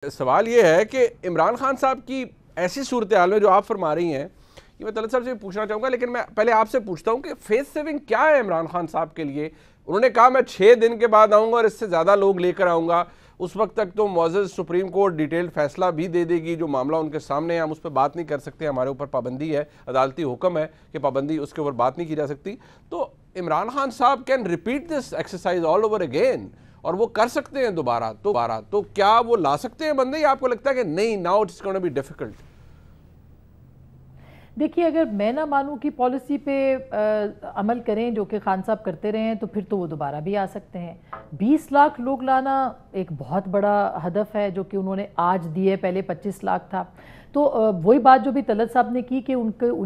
سوال یہ ہے کہ عمران خان صاحب کی ایسی صورتحال میں جو آپ فرما رہی ہیں یہ میں طلعت صاحب سے پوچھنا چاہوں گا، لیکن میں پہلے آپ سے پوچھتا ہوں کہ فیس سیونگ کیا ہے عمران خان صاحب کے لیے؟ انہوں نے کہا میں 6 دن کے بعد آؤں گا اور اس سے زیادہ لوگ لے کر آؤں گا، اس وقت تک تو معزز سپریم کورٹ ڈیٹیل فیصلہ بھی دے دے گی، جو معاملہ ان کے سامنے ہے ہم اس پہ بات نہیں کر سکتے، ہمارے اوپر پابندی ہے، عدالتی حکم ہے کہ پابندی اس کے اوپر بات نہیں کی جا سکتی۔ تو عمران خان صاحب can repeat this exercise all over again, اور وہ کر سکتے ہیں دوبارہ تو کیا وہ لا سکتے ہیں بندے، یا آپ کو لگتا ہے کہ نہیں now it's gonna be difficult? دیکھیے، اگر میں نہ مانوں کی پالیسی پہ عمل کریں جو کہ خان صاحب کرتے رہے ہیں تو پھر تو وہ دوبارہ بھی آ سکتے ہیں۔ 20 لاکھ لوگ لانا ایک بہت بڑا ہدف ہے جو کہ انہوں نے آج دیے، پہلے 25 لاکھ تھا۔ تو وہی بات جو بھی طلعت صاحب نے کی کہ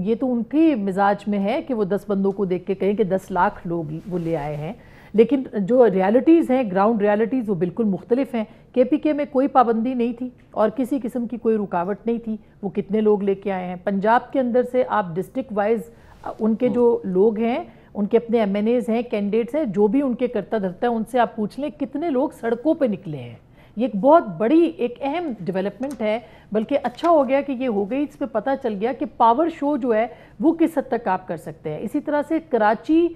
یہ تو ان کی مزاج میں ہے کہ وہ 10 بندوں کو دیکھ کے کہیں کہ 10 لاکھ لوگ وہ لے آئے ہیں، لیکن جو ریالٹیز ہیں، گراؤنڈ ریالٹیز، وہ بالکل مختلف ہیں۔ کے پی کے میں کوئی پابندی نہیں تھی اور کسی قسم کی کوئی رکاوٹ نہیں تھی، وہ کتنے لوگ لے کے آئے ہیں۔ پنجاب کے اندر سے آپ ڈسٹرکٹ وائز ان کے جو لوگ ہیں، ان کے اپنے ایم این ایز ہیں، کینڈیڈیٹس ہیں، جو بھی ان کے کرتا دھرتا ہے، ان سے آپ پوچھ لیں کتنے لوگ سڑکوں پہ نکلے ہیں۔ یہ ایک بہت بڑی ایک اہم ڈیولپمنٹ ہے، بلکہ اچھا ہو گیا کہ یہ ہو گئی، اس پہ پتہ چل گیا کہ پاور شو جو ہے وہ کس حد تک آپ کر سکتے ہیں۔ اسی طرح سے کراچی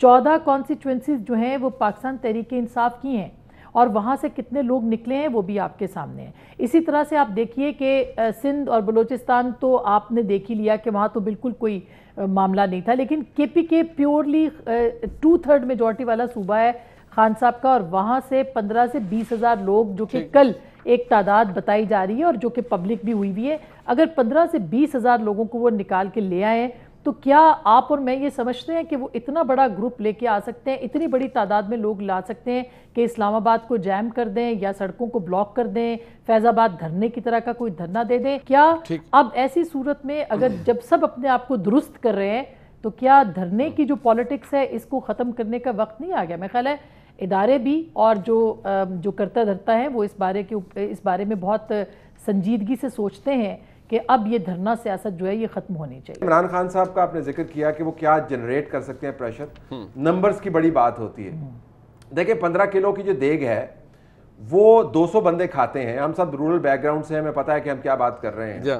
14 کانسٹیچوئنسیز جو ہیں وہ پاکستان تحریک انصاف کی ہیں، اور وہاں سے کتنے لوگ نکلے ہیں وہ بھی آپ کے سامنے ہیں۔ اسی طرح سے آپ دیکھیے کہ سندھ اور بلوچستان تو آپ نے دیکھ ہی لیا کہ وہاں تو بالکل کوئی معاملہ نہیں تھا، لیکن کے پی کے پیورلی 2/3 میجورٹی والا صوبہ ہے خان صاحب کا، اور وہاں سے 15 سے 20 ہزار لوگ، جو کہ کل ایک تعداد بتائی جا رہی ہے اور جو کہ پبلک بھی ہوئی ہے، اگر 15 سے 20 ہزار لوگوں کو وہ نکال کے لے آئے تو کیا آپ اور میں یہ سمجھتے ہیں کہ وہ اتنا بڑا گروپ لے کے آ سکتے ہیں، اتنی بڑی تعداد میں لوگ لا سکتے ہیں کہ اسلام آباد کو جیم کر دیں یا سڑکوں کو بلاک کر دیں، فیض آباد دھرنے کی طرح کا کوئی دھرنا دے دیں؟ کیا اب ایسی صورت میں اگر جب سب اپنے آپ کو درست کر رہے ہیں تو کیا دھرنے کی جو پالیٹکس ہے اس کو ختم کرنے کا وقت نہیں آ گیا؟ میرا خیال ہے ادارے بھی اور جو کرتا دھرتا ہے وہ اس بارے میں بہت سنجیدگی سے سوچتے ہیں کہ اب یہ دھرنا سیاست جو ہے یہ ختم ہونی چاہیے۔ عمران خان صاحب کا آپ نے ذکر کیا کہ وہ کیا جنریٹ کر سکتے ہیں پریشر، نمبرز کی بڑی بات ہوتی ہے۔ دیکھیں 15 کلو کی جو دیگ ہے وہ 200 بندے کھاتے ہیں، ہم سب رورل بیک گراؤنڈ سے ہیں، ہمیں پتہ ہے کہ ہم کیا بات کر رہے ہیں۔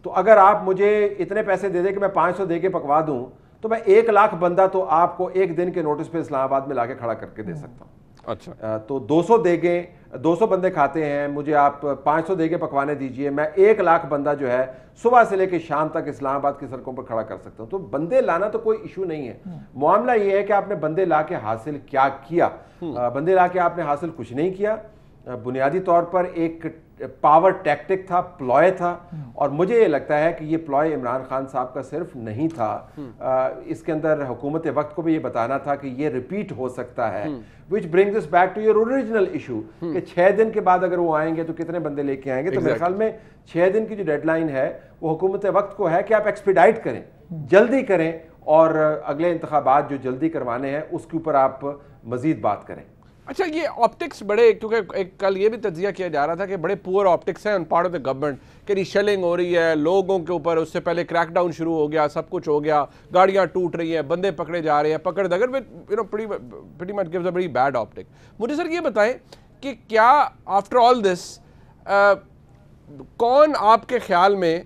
تو اگر آپ مجھے اتنے پیسے دے دیں کہ میں 500 دے کے پکوا دوں تو میں 1 لاکھ بندہ تو آپ کو ایک دن کے نوٹس پہ اسلام آباد میں لا کے کھڑا کر کے دے سکتا ہوں۔ اچھا، تو 200 دیگیں، 200 بندے کھاتے ہیں، مجھے آپ 500 دیگیں پکوانے دیجئے، میں 1 لاکھ بندہ جو ہے صبح سے لے کے شام تک اسلام آباد کی سڑکوں پر کھڑا کر سکتا ہوں۔ تو بندے لانا تو کوئی ایشو نہیں ہے، معاملہ یہ ہے کہ آپ نے بندے لا کے حاصل کیا کیا۔ بندے لا کے آپ نے حاصل کچھ نہیں کیا، بنیادی طور پر ایک پاور ٹیکٹک تھا، پلوئے تھا، اور مجھے یہ لگتا ہے کہ یہ پلوئے عمران خان صاحب کا صرف نہیں تھا، اس کے اندر حکومت وقت کو بھی یہ بتانا تھا کہ یہ ریپیٹ ہو سکتا ہے، which brings us back to your original issue کہ 6 دن کے بعد اگر وہ آئیں گے تو کتنے بندے لے کے آئیں گے۔ تو میرے خیال میں 6 دن کی جو ڈیڈ لائن ہے وہ حکومت وقت کو ہے کہ آپ ایکسپیڈائٹ کریں، جلدی کریں، اور اگلے انتخابات جو جلدی کروانے ہیں اس کے اوپر آپ مزید بات کریں۔ اچھا، یہ آپٹکس بڑے، کیونکہ ایک کل یہ بھی تجزیہ کیا جا رہا تھا کہ بڑے پور آپٹکس ہیں in part of the government, کہ ریشلنگ ہو رہی ہے لوگوں کے اوپر، اس سے پہلے کریک ڈاؤن شروع ہو گیا، سب کچھ ہو گیا، گاڑیاں ٹوٹ رہی ہیں، بندے پکڑے جا رہے ہیں، پکڑ دگر pretty much gives a very bad optic۔ مجھے سر یہ بتائیں کہ کیا آفٹر آل دس کون آپ کے خیال میں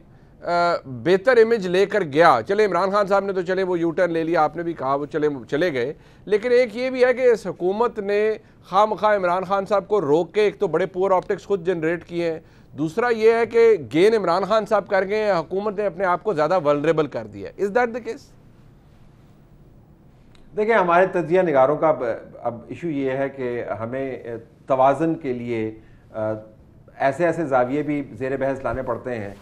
بہتر امیج لے کر گیا؟ چلے عمران خان صاحب نے تو چلے وہ یو ٹرن لے لیا، آپ نے بھی کہا وہ چلے گئے، لیکن ایک یہ بھی ہے کہ اس حکومت نے خواہ مخواہ عمران خان صاحب کو روک کے ایک تو بڑے پور آپٹکس خود جنریٹ کیے ہیں، دوسرا یہ ہے کہ گین عمران خان صاحب کر گئے ہیں، حکومت نے اپنے آپ کو زیادہ ولنریبل کر دیا ہے۔ Is that the case? دیکھیں ہمارے تجزیہ نگاروں کا اب ایشو یہ ہے کہ ہمیں توازن کے لیے ایسے زاویے بھی زیر بحث لانے پڑتے ہیں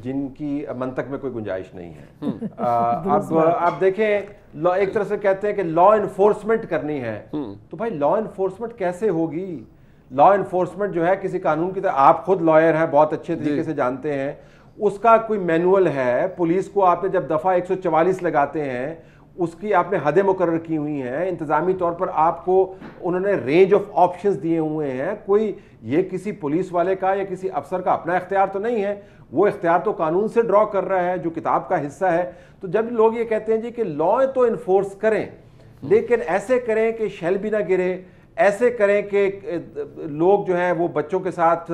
جن کی منطق میں کوئی گنجائش نہیں ہے۔ اب آپ دیکھیں ایک طرح سے کہتے ہیں کہ لا انفورسمنٹ کرنی ہے، تو بھائی لا انفورسمنٹ کیسے ہوگی؟ لا انفورسمنٹ جو ہے کسی قانون کی طرح، آپ خود لائر ہیں، بہت اچھے طریقے سے جانتے ہیں، اس کا کوئی مینول ہے۔ پولیس کو آپ نے جب دفعہ 144 لگاتے ہیں اس کی آپ نے حدیں مقرر کی ہوئی ہیں، انتظامی طور پر آپ کو انہوں نے رینج آف آپشنز دیے ہوئے ہیں، کوئی یہ کسی پولیس والے کا یا کسی افسر کا اپنا اختیار تو نہیں ہے، وہ اختیار تو قانون سے ڈرا کر رہا ہے جو کتاب کا حصہ ہے۔ تو جب لوگ یہ کہتے ہیں جی کہ لا تو انفورس کریں، لیکن ایسے کریں کہ شیل بھی نہ گرے، ایسے کریں کہ لوگ جو ہیں وہ بچوں کے ساتھ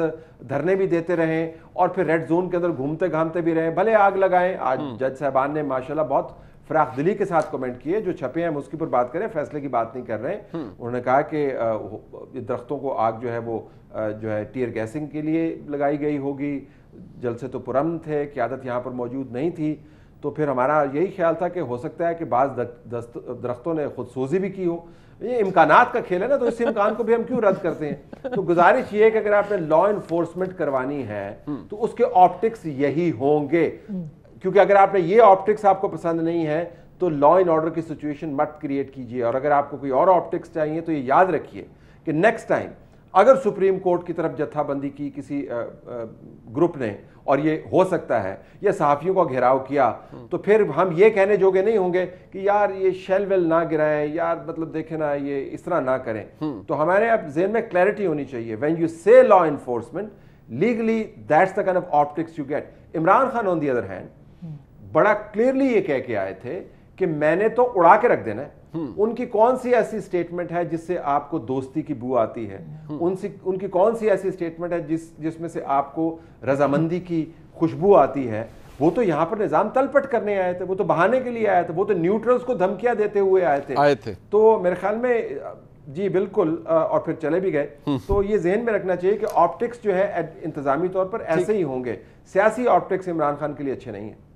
دھرنے بھی دیتے رہیں اور پھر ریڈ زون کے اندر گھومتے گھامتے بھی رہیں، بھلے آگ لگائیں. آج جج صاحبان نے ماشاءاللہ بہت فراخ دلی کے ساتھ کمنٹ کیے، جو چھپے ہیں ہم اس کے اوپر بات کریں، فیصلے کی بات نہیں کر رہے ہیں. انہوں نے کہا کہ درختوں کو آگ جو ہے وہ جو ہے ٹیئر گیسنگ کے لیے لگائی گئی ہوگی، جلسے تو پرامن تھے، قیادت یہاں پر موجود نہیں تھی. تو پھر ہمارا یہی خیال تھا کہ ہو سکتا ہے کہ بعض درختوں نے خود سوزی بھی کی ہو. یہ امکانات کا کھیل ہے نا، تو اس امکان کو بھی ہم کیوں رد کرتے ہیں؟ تو گزارش یہ ہے کہ اگر آپ نے لا انفورسمنٹ کروانی ہے تو اس کے آپٹکس یہی ہوں گے، کیونکہ اگر آپ نے یہ آپٹکس آپ کو پسند نہیں ہے تو لا اینڈ آرڈر کی سچویشن مت کریٹ کیجیے. اور اگر آپ کو کوئی اور آپٹکس چاہیے تو یہ یاد رکھیے کہ نیکسٹ ٹائم اگر سپریم کورٹ کی طرف جتھا بندی کی کسی گروپ نے اور یہ ہو سکتا ہے یا صحافیوں کا گھیراؤ کیا، تو پھر ہم یہ کہنے جوگے نہیں ہوں گے کہ یار یہ شیل ویل نہ گرائیں، یار مطلب دیکھیں نا یہ اس طرح نہ کریں. تو ہمارے اب ذہن میں کلیئرٹی ہونی چاہیے. When you say law enforcement legally that's the kind of optics you get. Imran Khan on the other hand بڑا کلیئرلی یہ کہہ کے آئے تھے کہ میں نے تو اڑا کے رکھ دینا ہے. ان کی کون سی ایسی سٹیٹمنٹ ہے جس سے آپ کو دوستی کی بو آتی ہے؟ ان کی کون سی ایسی سٹیٹمنٹ ہے جس میں سے آپ کو رضامندی کی خوشبو آتی ہے؟ وہ تو یہاں پر نظام تلپٹ کرنے آئے تھے، وہ تو بہانے کے لیے آئے تھے، وہ تو نیوٹرلز کو دھمکیاں دیتے ہوئے آئے تھے. تو میرے خیال میں جی بالکل، اور پھر چلے بھی گئے. تو یہ ذہن میں رکھنا چاہیے کہ آپٹکس جو ہے انتظامی طور پر ایسے ہی ہوں گے. سیاسی آپٹکس عمران خان کے لیے اچھے نہیں ہیں.